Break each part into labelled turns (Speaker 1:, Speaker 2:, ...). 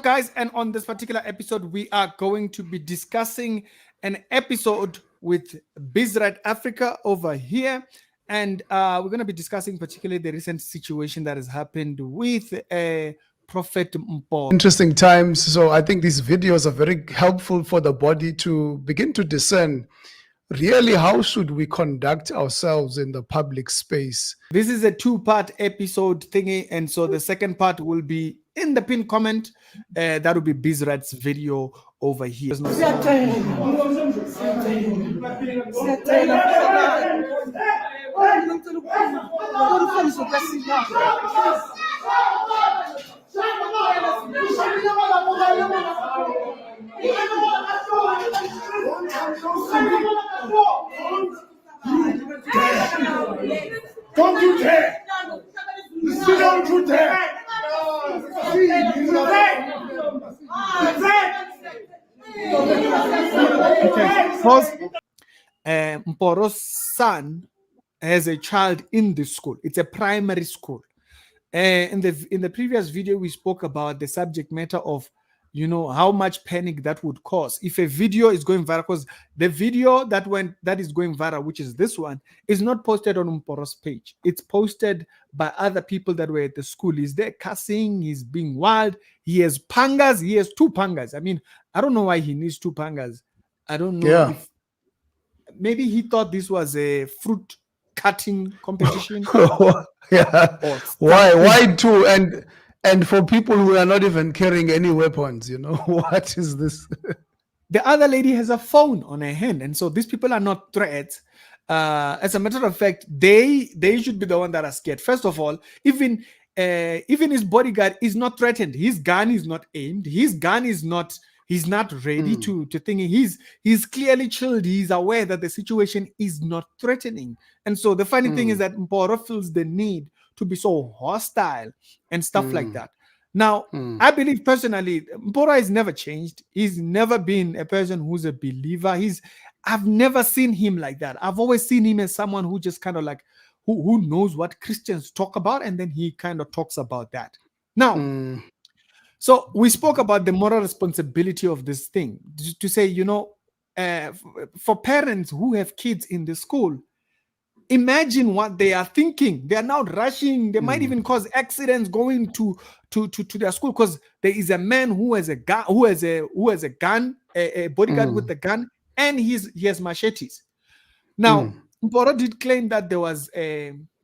Speaker 1: guys, and on this particular episode, we are going to be discussing an episode with Bizrat Africa over here. And we're going to be discussing particularly the recent situation that has happened with Prophet Mboro.
Speaker 2: Interesting times. So I think these videos are very helpful for the body to begin to discern really how should we conduct ourselves in the public space.
Speaker 1: This is a two-part episode thingy, and so the second part will be in the pinned comment. That will be Bizrat's video over here.
Speaker 3: Don't you dare! Don't you dare!
Speaker 1: Okay. Pause. Mboro's son has a child in the school. It's a primary school. In the previous video, we spoke about the subject matter of, how much panic that would cause if a video is going viral, because the video that is going viral, which is this one, is not posted on Mboro's page. It's posted by other people that were at the school. He's there cussing, he's being wild, he has pangas, he has two pangas. I mean, I don't know why he needs two pangas. I don't know if maybe he thought this was a fruit cutting competition.
Speaker 2: Yeah. Why two? And for people who are not even carrying any weapons, what is this?
Speaker 1: The other lady has a phone on her hand, and so these people are not threats. As a matter of fact, they should be the one that are scared. First of all, even his bodyguard is not threatened. His gun is not aimed. His gun is not. He's not ready to think. He's clearly chilled. He's aware that the situation is not threatening. And so the funny thing is that Mboro feels the need to be so hostile and stuff like that. Now, I believe personally, Mboro has never changed. He's never been a person who's a believer. I've never seen him like that. I've always seen him as someone who just kind of like, who knows what Christians talk about, and then he kind of talks about that. Now, so we spoke about the moral responsibility of this thing to say, for parents who have kids in the school, imagine what they are thinking. They are now rushing. They might even cause accidents going to their school because there is a man who has a gun, who has a gun, a bodyguard with a gun, and he has machetes. Now, Mboro did claim that there was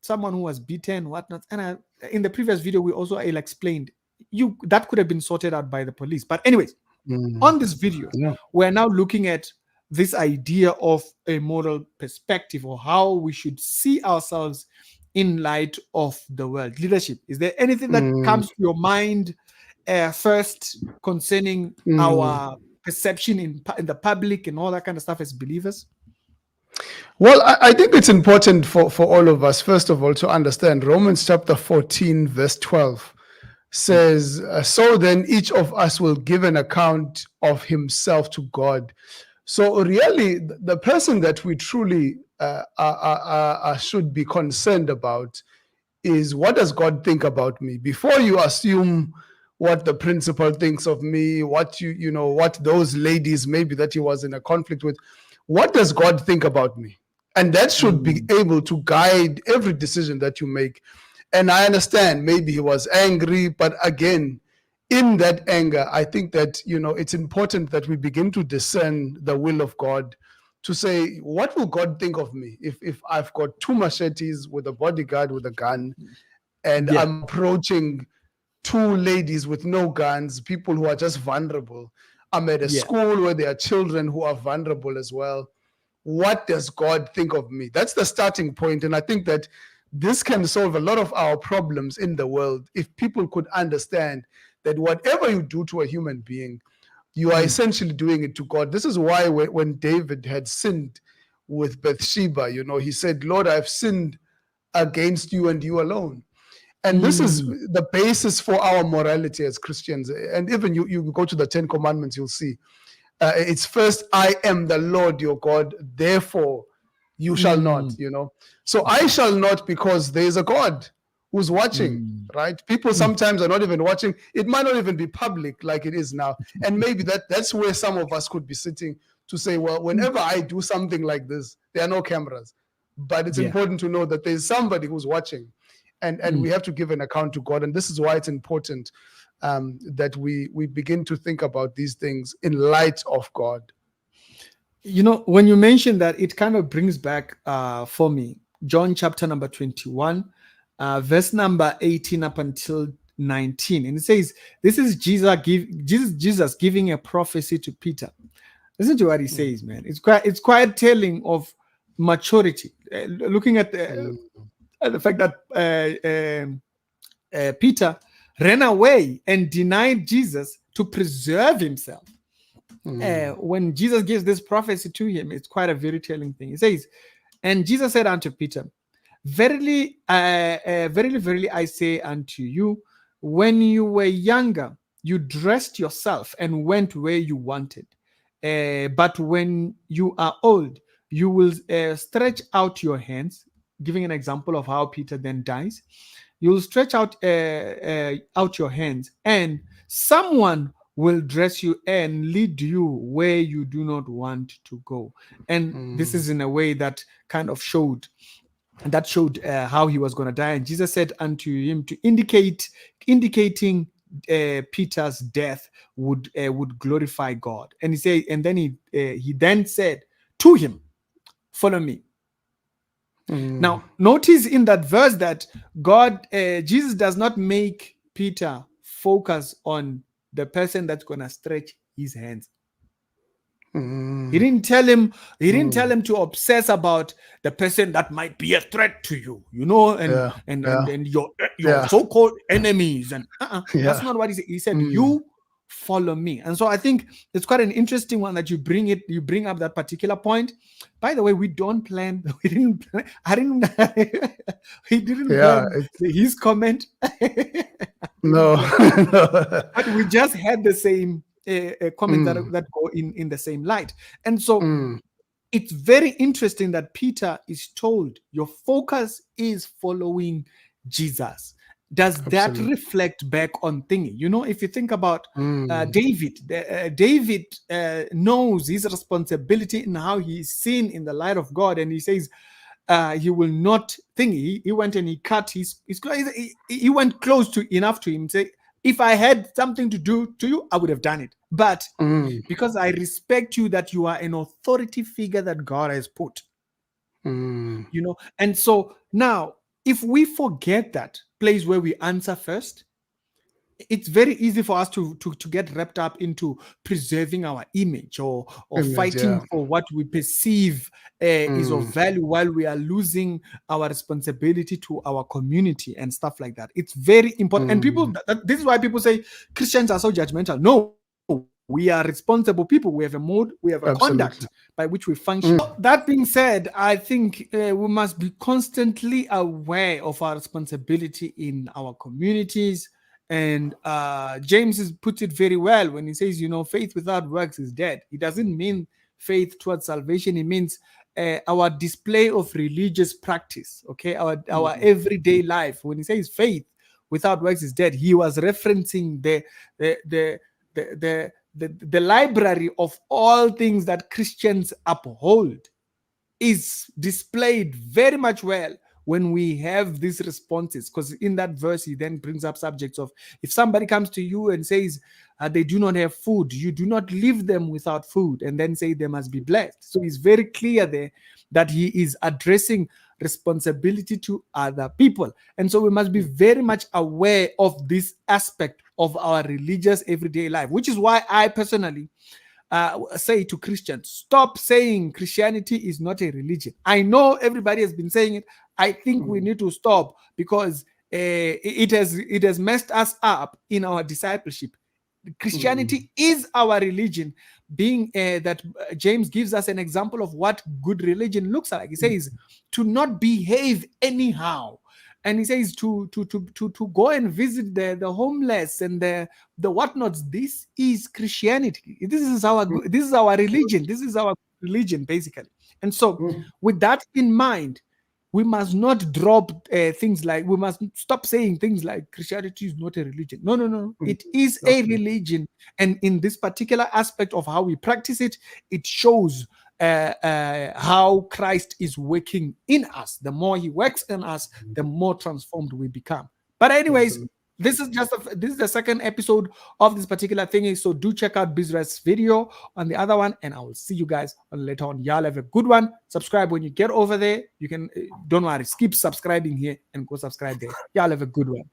Speaker 1: someone who was beaten, whatnot, and in the previous video we also explained that could have been sorted out by the police. But anyways, on this video, we're now looking at this idea of a moral perspective, or how we should see ourselves in light of the world. Leadership, is there anything that comes to your mind first concerning our perception in the public and all that kind of stuff as believers?
Speaker 2: Well, I think it's important for all of us, first of all, to understand Romans chapter 14, verse 12 says, so then each of us will give an account of himself to God. So really, the person that we truly should be concerned about is, what does God think about me? Before you assume what the principal thinks of me, what what those ladies maybe that he was in a conflict with, what does God think about me? And that should be able to guide every decision that you make. And I understand maybe he was angry, but again, in that anger, I think that, it's important that we begin to discern the will of God, to say, what will God think of me if I've got two machetes with a bodyguard with a gun, and I'm approaching two ladies with no guns, people who are just vulnerable. I'm at a school where there are children who are vulnerable as well. What does God think of me? That's the starting point. And I think that this can solve a lot of our problems in the world if people could understand that whatever you do to a human being, you are essentially doing it to God. This is why when David had sinned with Bathsheba, he said, Lord, I've sinned against you and you alone. And this is the basis for our morality as Christians. And even you go to the 10 Commandments, you'll see. It's first, I am the Lord your God, therefore you shall not, So I shall not because there is a God who's watching, right? People sometimes are not even watching. It might not even be public like it is now. And maybe that's where some of us could be sitting to say, well, whenever I do something like this, there are no cameras. But it's important to know that there's somebody who's watching, and we have to give an account to God. And this is why it's important that we begin to think about these things in light of God.
Speaker 1: You know, when you mention that, it kind of brings back for me John chapter number 21, verse number 18 up until 19. And it says, this is Jesus giving a prophecy to Peter. Listen to what he says, man. It's quite telling of maturity. Looking at the fact that Peter ran away and denied Jesus to preserve himself. When Jesus gives this prophecy to him, it's quite a very telling thing. He says, and Jesus said unto Peter, verily, verily, I say unto you, when you were younger, you dressed yourself and went where you wanted. But when you are old, you will stretch out your hands, giving an example of how Peter then dies. You will stretch out your hands, and someone will dress you and lead you where you do not want to go. And this is in a way that kind of showed how he was going to die. And Jesus said unto him, to indicating Peter's death would glorify God. And he said, and then he then said to him, follow me. Now notice in that verse that Jesus does not make Peter focus on the person that's going to stretch his hands. He didn't tell him to obsess about the person that might be a threat to you, you know, and your so-called enemies. And that's not what he said. He said, you follow me. And so I think it's quite an interesting one that you bring up that particular point. By the way, we didn't plan his comment.
Speaker 2: No.
Speaker 1: But we just had the same comment that go in the same light. And so it's very interesting that Peter is told your focus is following Jesus. Does that reflect back on thinking? You know, if you think about David, David knows his responsibility in how he is seen in the light of God, and he says he will not think. He went and he cut his he went close to enough to him. Say, if I had something to do to you, I would have done it. But because I respect you, that you are an authority figure that God has put, you know. And so now, if we forget that place where we answer first, it's very easy for us to get wrapped up into preserving our image or fighting for what we perceive is of value, while we are losing our responsibility to our community and stuff like that. It's very important. And people, this is why people say Christians are so judgmental. No, we are responsible people. We have a mode, we have a conduct by which we function. That being said, I think we must be constantly aware of our responsibility in our communities. And James puts it very well when he says, you know, faith without works is dead. It doesn't mean faith towards salvation. It means our display of religious practice, okay, our everyday life. When he says faith without works is dead, he was referencing the library of all things that Christians uphold is displayed very much well when we have these responses. Because in that verse, he then brings up subjects of, if somebody comes to you and says they do not have food, you do not leave them without food and then say they must be blessed. So he's very clear there that he is addressing responsibility to other people. And so we must be very much aware of this aspect of our religious everyday life, which is why I personally say to Christians, stop saying Christianity is not a religion. I know everybody has been saying it. I think we need to stop, because it has messed us up in our discipleship. Christianity is our religion, being that James gives us an example of what good religion looks like. He says to not behave anyhow. And he says to go and visit the homeless and the whatnots. This is Christianity. This is our religion. This is our religion, basically. And so with that in mind, we must not drop things like, we must stop saying things like Christianity is not a religion. No, no, no. It is a religion. And in this particular aspect of how we practice it, it shows how Christ is working in us. The more he works in us, the more transformed we become. But anyways, this is this is the second episode of this particular thing. So do check out Bizrat's video on the other one, and I will see you guys later on. Y'all have a good one. Subscribe when you get over there. You can, don't worry, skip subscribing here and go subscribe there. Y'all have a good one.